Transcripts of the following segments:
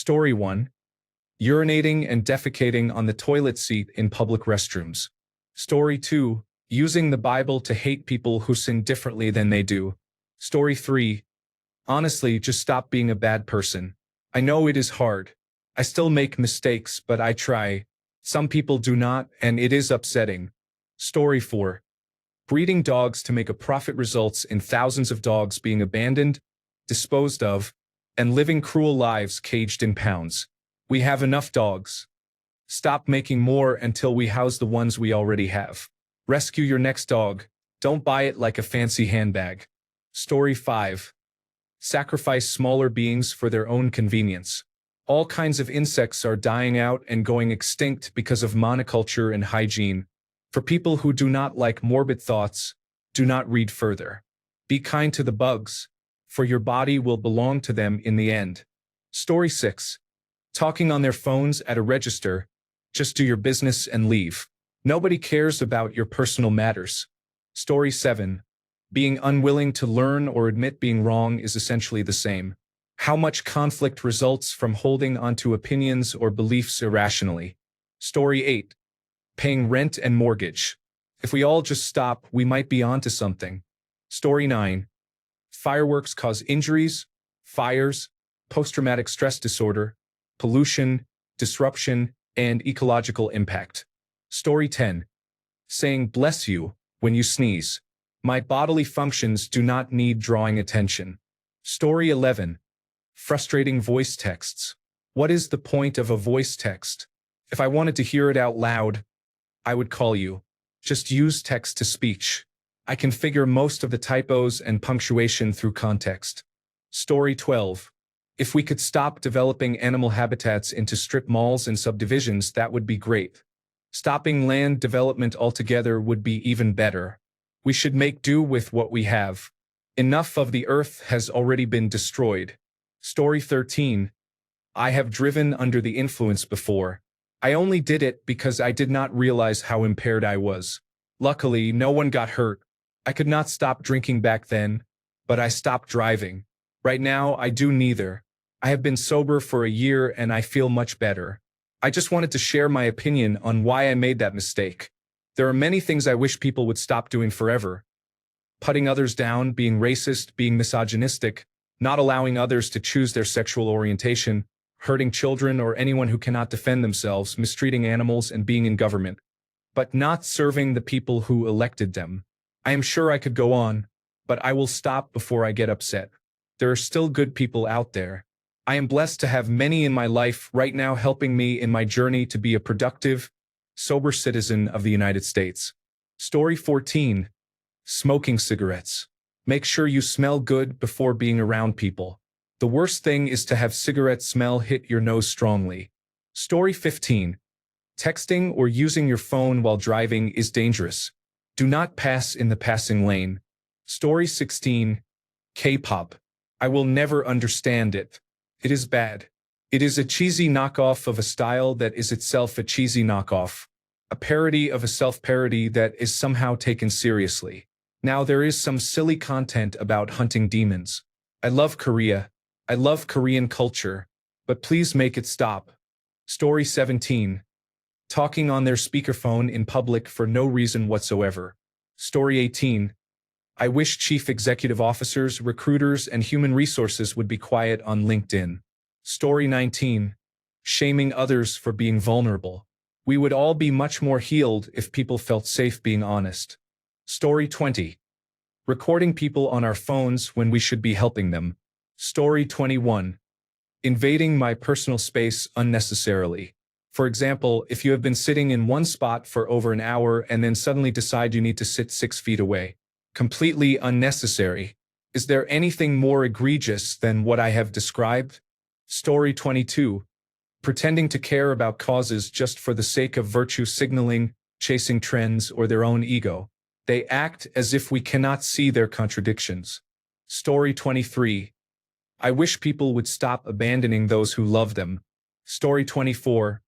Story 1. Urinating and defecating on the toilet seat in public restrooms. Story 2. Using the Bible to hate people who sin differently than they do. Story 3. Honestly, just stop being a bad person. I know it is hard. I still make mistakes, but I try. Some people do not, and it is upsetting. Story 4. Breeding dogs to make a profit results in thousands of dogs being abandoned, disposed of, and living cruel lives caged in pounds. We have enough dogs. Stop making more until we house the ones we already have. Rescue your next dog. Don't buy it like a fancy handbag. Story 5. Sacrifice smaller beings for their own convenience. All kinds of insects are dying out and going extinct because of monoculture and hygiene. For people who do not like morbid thoughts, do not read further. Be kind to the bugs, for your body will belong to them in the end. Story 6. Talking on their phones at a register. Just do your business and leave. Nobody cares about your personal matters. Story 7. Being unwilling to learn or admit being wrong is essentially the same. How much conflict results from holding onto opinions or beliefs irrationally. Story 8. Paying rent and mortgage. If we all just stop, we might be onto something. Story 9. Fireworks cause injuries, fires, post-traumatic stress disorder, pollution, disruption, and ecological impact. Story 10. Saying bless you when you sneeze. My bodily functions do not need drawing attention. Story 11. Frustrating voice texts. What is the point of a voice text? If I wanted to hear it out loud, I would call you. Just use text-to-speech. I can figure most of the typos and punctuation through context. Story 12. If we could stop developing animal habitats into strip malls and subdivisions, that would be great. Stopping land development altogether would be even better. We should make do with what we have. Enough of the earth has already been destroyed. Story 13. I have driven under the influence before. I only did it because I did not realize how impaired I was. Luckily, no one got hurt. I could not stop drinking back then, but I stopped driving. Right now, I do neither. I have been sober for a year and I feel much better. I just wanted to share my opinion on why I made that mistake. There are many things I wish people would stop doing forever. Putting others down, being racist, being misogynistic, not allowing others to choose their sexual orientation, hurting children or anyone who cannot defend themselves, mistreating animals, and being in government. But not serving the people who elected them. I am sure I could go on, but I will stop before I get upset. There are still good people out there. I am blessed to have many in my life right now helping me in my journey to be a productive, sober citizen of the United States. Story 14. Smoking cigarettes. Make sure you smell good before being around people. The worst thing is to have cigarette smell hit your nose strongly. Story 15. Texting or using your phone while driving is dangerous. Do not pass in the passing lane. Story 16. K-pop. I will never understand it. It is bad. It is a cheesy knockoff of a style that is itself a cheesy knockoff. A parody of a self-parody that is somehow taken seriously. Now there is some silly content about hunting demons. I love Korea. I love Korean culture. But please make it stop. Story 17. Talking on their speakerphone in public for no reason whatsoever. Story 18. I wish chief executive officers, recruiters, and human resources would be quiet on LinkedIn. Story 19. Shaming others for being vulnerable. We would all be much more healed if people felt safe being honest. Story 20. Recording people on our phones when we should be helping them. Story 21. Invading my personal space unnecessarily. For example, if you have been sitting in one spot for over an hour and then suddenly decide you need to sit 6 feet away. Completely unnecessary. Is there anything more egregious than what I have described? Story 22. Pretending to care about causes just for the sake of virtue signaling, chasing trends, or their own ego. They act as if we cannot see their contradictions. Story 23. I wish people would stop abandoning those who love them. Story 24.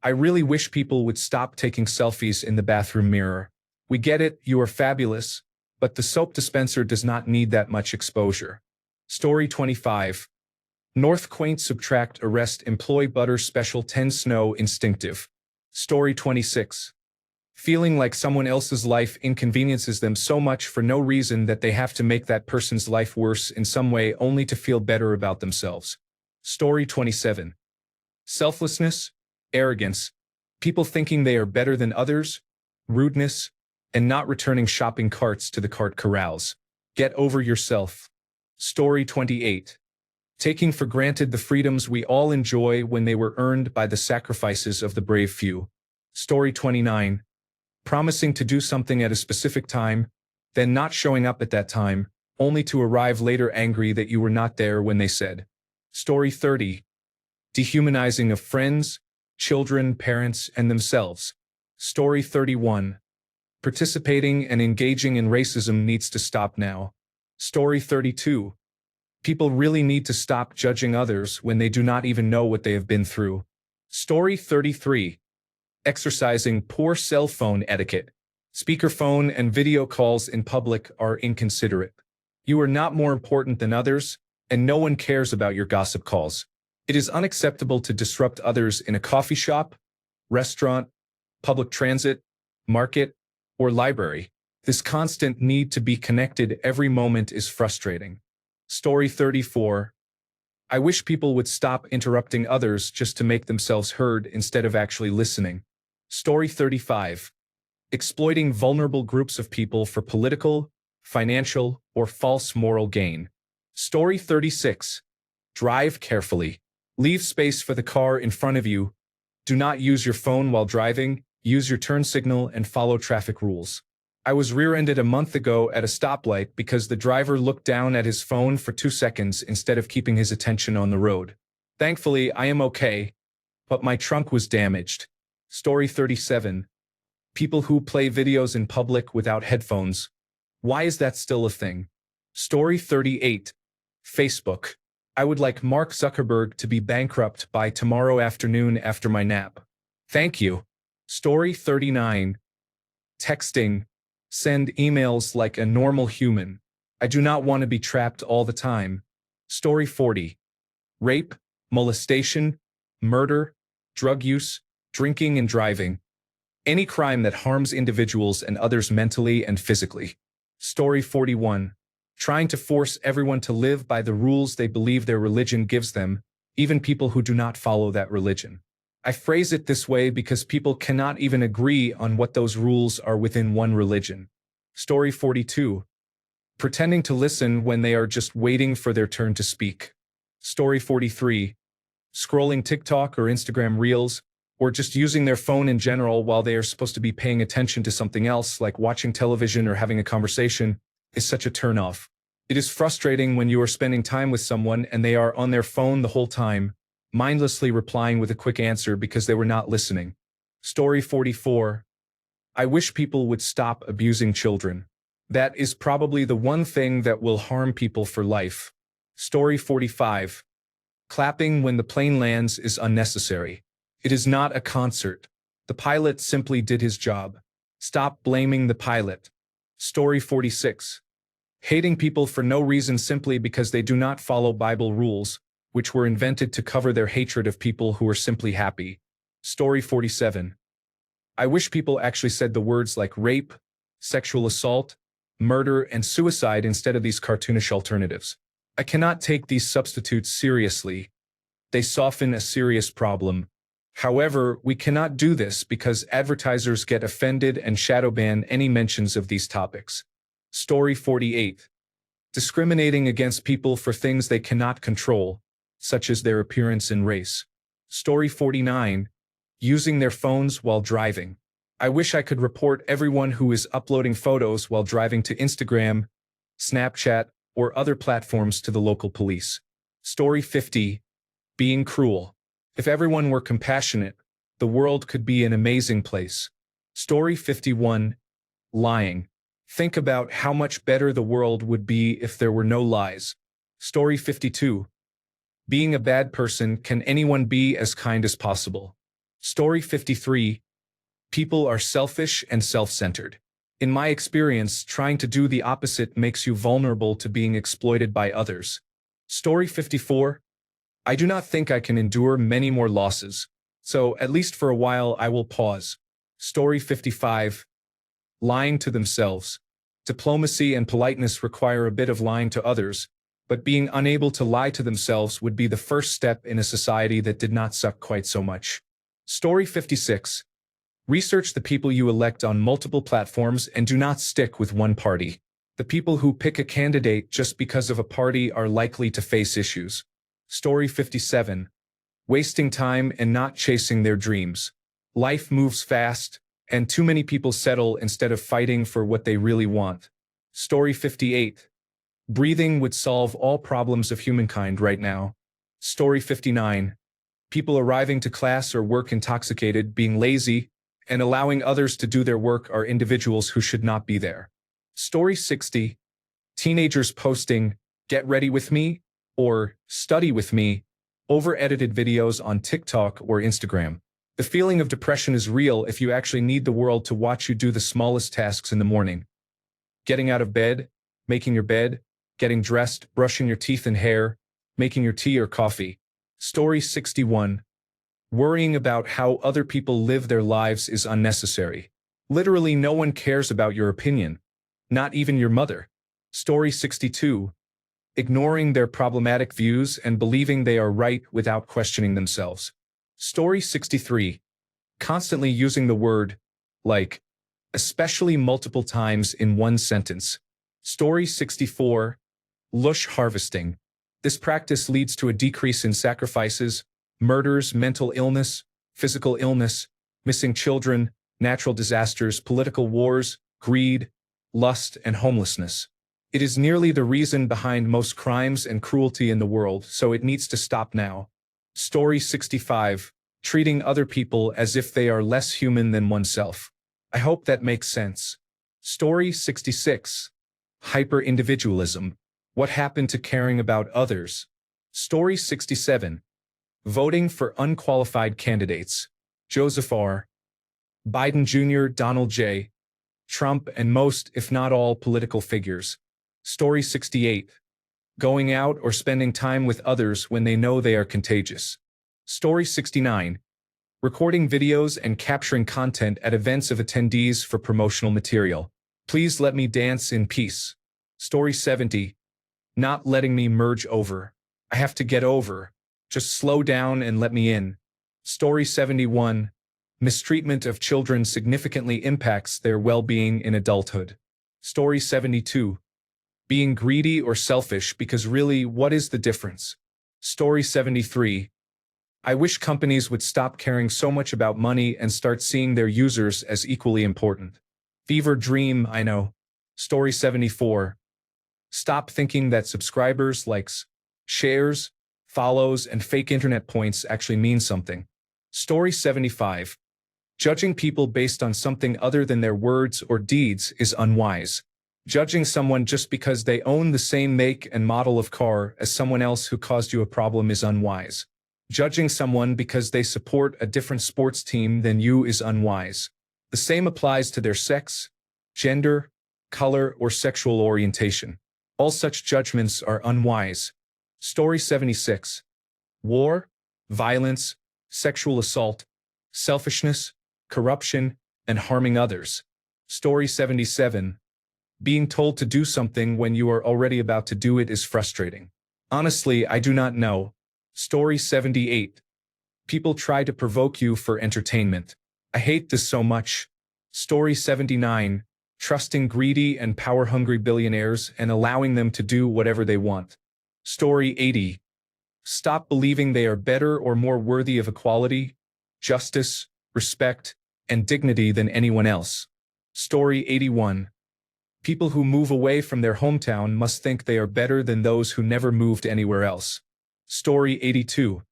I really wish people would stop taking selfies in the bathroom mirror. We get it, you are fabulous, but the soap dispenser does not need that much exposure. Story 25. North quaint subtract arrest employ butter special 10 snow instinctive. Story 26. Feeling like someone else's life inconveniences them so much for no reason that they have to make that person's life worse in some way only to feel better about themselves. Story 27. Selflessness, arrogance, people thinking they are better than others, rudeness, and not returning shopping carts to the cart corrals. Get over yourself. Story 28. Taking for granted the freedoms we all enjoy when they were earned by the sacrifices of the brave few. Story 29. Promising to do something at a specific time, then not showing up at that time, only to arrive later angry that you were not there when they said. Story 30. Dehumanizing of friends, children, parents, and themselves. Story 31. Participating and engaging in racism needs to stop now. Story 32. People really need to stop judging others when they do not even know what they have been through. Story 33. Exercising poor cell phone etiquette. Speakerphone and video calls in public are inconsiderate. You are not more important than others, and no one cares about your gossip calls. It is unacceptable to disrupt others in a coffee shop, restaurant, public transit, market, or library. This constant need to be connected every moment is frustrating. Story 34. I wish people would stop interrupting others just to make themselves heard instead of actually listening. Story 35. Exploiting vulnerable groups of people for political, financial, or false moral gain. Story 36. Drive carefully. Leave space for the car in front of you. Do not use your phone while driving. Use your turn signal and follow traffic rules. I was rear-ended a month ago at a stoplight because the driver looked down at his phone for 2 seconds instead of keeping his attention on the road. Thankfully, I am okay, but my trunk was damaged. Story 37. People who play videos in public without headphones. Why is that still a thing? Story 38. Facebook. I would like Mark Zuckerberg to be bankrupt by tomorrow afternoon after my nap. Thank you. Story 39. Texting. Send emails like a normal human. I do not want to be trapped all the time. Story 40. Rape, molestation, murder, drug use, drinking and driving. Any crime that harms individuals and others mentally and physically. Story 41. Trying to force everyone to live by the rules they believe their religion gives them, even people who do not follow that religion. I phrase it this way because people cannot even agree on what those rules are within one religion. Story 42. Pretending to listen when they are just waiting for their turn to speak. Story 43. Scrolling TikTok or Instagram Reels, or just using their phone in general while they are supposed to be paying attention to something else like watching television or having a conversation, is such a turnoff. It is frustrating when you are spending time with someone and they are on their phone the whole time, mindlessly replying with a quick answer because they were not listening. Story 44. I wish people would stop abusing children. That is probably the one thing that will harm people for life. Story 45. Clapping when the plane lands is unnecessary. It is not a concert. The pilot simply did his job. Stop blaming the pilot. Story 46. Hating people for no reason simply because they do not follow Bible rules, which were invented to cover their hatred of people who are simply happy. Story 47. I wish people actually said the words like rape, sexual assault, murder, and suicide instead of these cartoonish alternatives. I cannot take these substitutes seriously. They soften a serious problem. However, we cannot do this because advertisers get offended and shadow ban any mentions of these topics. Story 48. Discriminating against people for things they cannot control, such as their appearance and race. Story 49. Using their phones while driving. I wish I could report everyone who is uploading photos while driving to Instagram, Snapchat, or other platforms to the local police. Story 50. Being cruel. If everyone were compassionate, the world could be an amazing place. Story 51. Lying. Think about how much better the world would be if there were no lies. Story 52. Being a bad person, can anyone be as kind as possible? Story 53. People are selfish and self-centered. In my experience, trying to do the opposite makes you vulnerable to being exploited by others. Story 54. I do not think I can endure many more losses. So, at least for a while, I will pause. Story 55. Lying to themselves. Diplomacy and politeness require a bit of lying to others, but being unable to lie to themselves would be the first step in a society that did not suck quite so much. Story 56. Research the people you elect on multiple platforms and do not stick with one party. The people who pick a candidate just because of a party are likely to face issues. Story 57. Wasting time and not chasing their dreams. Life moves fast, and too many people settle instead of fighting for what they really want. Story 58. Breathing would solve all problems of humankind right now. Story 59. People arriving to class or work intoxicated, being lazy, and allowing others to do their work are individuals who should not be there. Story 60. Teenagers posting, "Get ready with me," or "Study with me," over-edited videos on TikTok or Instagram. The feeling of depression is real if you actually need the world to watch you do the smallest tasks in the morning. Getting out of bed, making your bed, getting dressed, brushing your teeth and hair, making your tea or coffee. Story 61. Worrying about how other people live their lives is unnecessary. Literally no one cares about your opinion. Not even your mother. Story 62. Ignoring their problematic views and believing they are right without questioning themselves. Story 63. Constantly using the word, like, especially multiple times in one sentence. Story 64. Lush harvesting. This practice leads to a decrease in sacrifices, murders, mental illness, physical illness, missing children, natural disasters, political wars, greed, lust, and homelessness. It is nearly the reason behind most crimes and cruelty in the world, so it needs to stop now. Story 65. Treating other people as if they are less human than oneself. I hope that makes sense. Story 66. Hyper-individualism. What happened to caring about others? Story 67. Voting for unqualified candidates. Joseph R. Biden Jr., Donald J. Trump, and most, if not all, political figures. Story 68. Going out or spending time with others when they know they are contagious. Story 69. Recording videos and capturing content at events of attendees for promotional material. Please let me dance in peace. Story 70. Not letting me merge over. I have to get over. Just slow down and let me in. Story 71. Mistreatment of children significantly impacts their well-being in adulthood. Story 72. Being greedy or selfish, because really, what is the difference? Story 73. I wish companies would stop caring so much about money and start seeing their users as equally important. Fever dream, I know. Story 74. Stop thinking that subscribers, likes, shares, follows, and fake internet points actually mean something. Story 75. Judging people based on something other than their words or deeds is unwise. Judging someone just because they own the same make and model of car as someone else who caused you a problem is unwise. Judging someone because they support a different sports team than you is unwise. The same applies to their sex, gender, color, or sexual orientation. All such judgments are unwise. Story 76. War, violence, sexual assault, selfishness, corruption, and harming others. Story 77. Being told to do something when you are already about to do it is frustrating. Honestly, I do not know. Story 78. People try to provoke you for entertainment. I hate this so much. Story 79. Trusting greedy and power-hungry billionaires and allowing them to do whatever they want. Story 80. Stop believing they are better or more worthy of equality, justice, respect, and dignity than anyone else. Story 81. People who move away from their hometown must think they are better than those who never moved anywhere else. Story 82.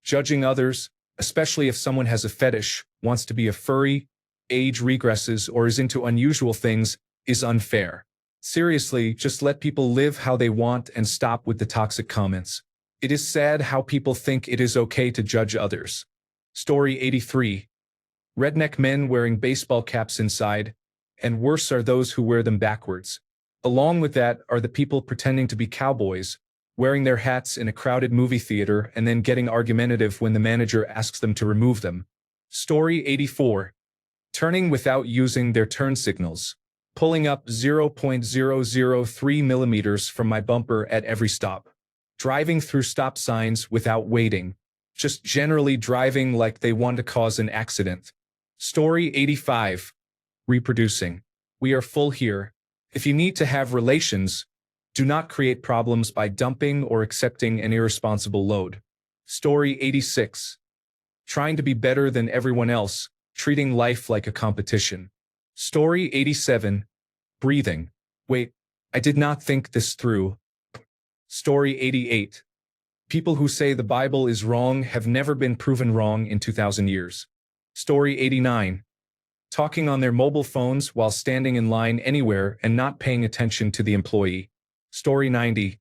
Judging others, especially if someone has a fetish, wants to be a furry, age regresses, or is into unusual things, is unfair. Seriously, just let people live how they want and stop with the toxic comments. It is sad how people think it is okay to judge others. Story 83. Redneck men wearing baseball caps inside, and worse are those who wear them backwards. Along with that are the people pretending to be cowboys, wearing their hats in a crowded movie theater and then getting argumentative when the manager asks them to remove them. Story 84. Turning without using their turn signals. Pulling up 0.003 millimeters from my bumper at every stop. Driving through stop signs without waiting. Just generally driving like they want to cause an accident. Story 85. Reproducing. We are full here. If you need to have relations, do not create problems by dumping or accepting an irresponsible load. Story 86. Trying to be better than everyone else, treating life like a competition. Story 87. Breathing. Wait, I did not think this through. Story 88. People who say the Bible is wrong have never been proven wrong in 2,000 years. Story 89. Talking on their mobile phones while standing in line anywhere and not paying attention to the employee. Story 90.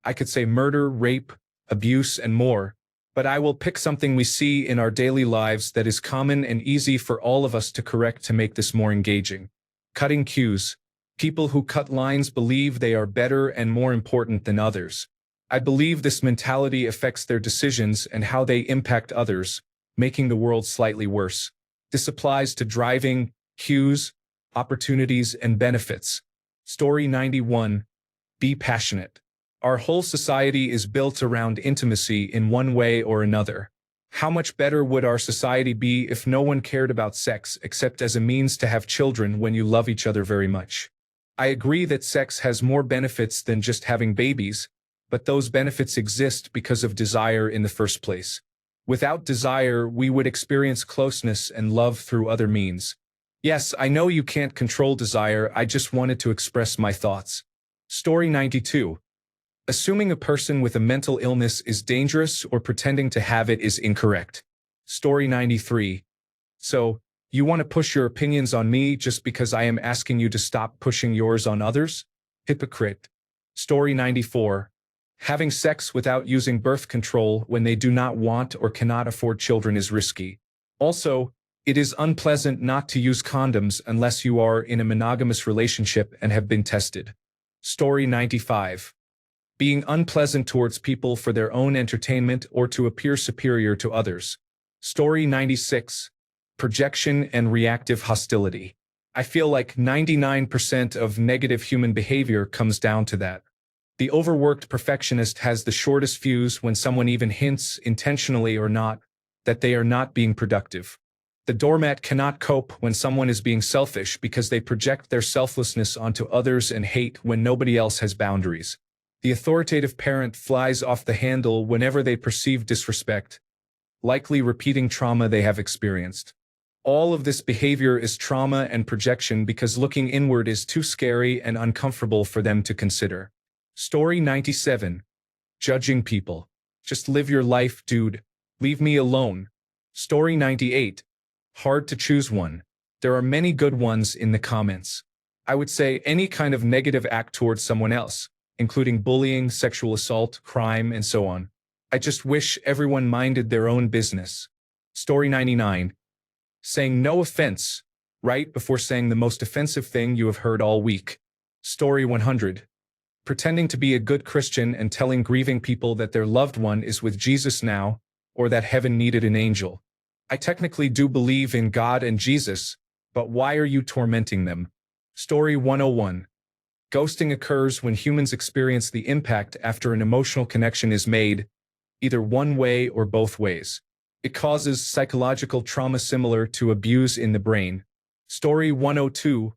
I could say murder, rape, abuse, and more, but I will pick something we see in our daily lives that is common and easy for all of us to correct to make this more engaging. Cutting cues. People who cut lines believe they are better and more important than others. I believe this mentality affects their decisions and how they impact others, making the world slightly worse. This applies to driving, cues, opportunities, and benefits. Story 91. Be passionate. Our whole society is built around intimacy in one way or another. How much better would our society be if no one cared about sex except as a means to have children when you love each other very much? I agree that sex has more benefits than just having babies, but those benefits exist because of desire in the first place. Without desire, we would experience closeness and love through other means. Yes, I know you can't control desire, I just wanted to express my thoughts. Story 92. Assuming a person with a mental illness is dangerous or pretending to have it is incorrect. Story 93. So, you want to push your opinions on me just because I am asking you to stop pushing yours on others? Hypocrite. Story 94. Having sex without using birth control when they do not want or cannot afford children is risky. Also, it is unpleasant not to use condoms unless you are in a monogamous relationship and have been tested. Story 95. Being unpleasant towards people for their own entertainment or to appear superior to others. Story 96. Projection and reactive hostility. I feel like 99% of negative human behavior comes down to that. The overworked perfectionist has the shortest fuse when someone even hints, intentionally or not, that they are not being productive. The doormat cannot cope when someone is being selfish because they project their selflessness onto others and hate when nobody else has boundaries. The authoritative parent flies off the handle whenever they perceive disrespect, likely repeating trauma they have experienced. All of this behavior is trauma and projection because looking inward is too scary and uncomfortable for them to consider. Story 97. Judging people. Just live your life, dude. Leave me alone. Story 98. Hard to choose one. There are many good ones in the comments. I would say any kind of negative act towards someone else, including bullying, sexual assault, crime, and so on. I just wish everyone minded their own business. Story 99. Saying no offense, right before saying the most offensive thing you have heard all week. Story 100. Pretending to be a good Christian and telling grieving people that their loved one is with Jesus now, or that heaven needed an angel. I technically do believe in God and Jesus, but why are you tormenting them? Story 101. Ghosting occurs when humans experience the impact after an emotional connection is made, either one way or both ways. It causes psychological trauma similar to abuse in the brain. Story 102.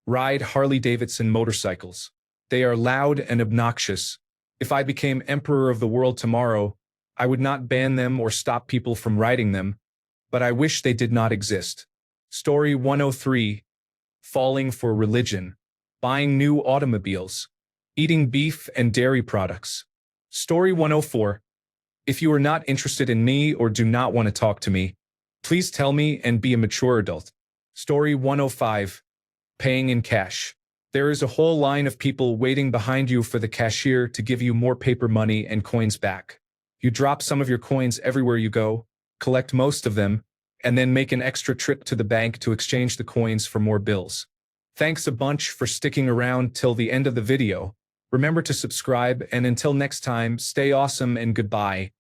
Ride Harley-Davidson motorcycles. They are loud and obnoxious. If I became emperor of the world tomorrow, I would not ban them or stop people from riding them, but I wish they did not exist. Story 103. Falling for religion. Buying new automobiles. Eating beef and dairy products. Story 104. If you are not interested in me or do not want to talk to me, please tell me and be a mature adult. Story 105. Paying in cash. There is a whole line of people waiting behind you for the cashier to give you more paper money and coins back. You drop some of your coins everywhere you go, collect most of them, and then make an extra trip to the bank to exchange the coins for more bills. Thanks a bunch for sticking around till the end of the video. Remember to subscribe, and until next time, stay awesome and goodbye.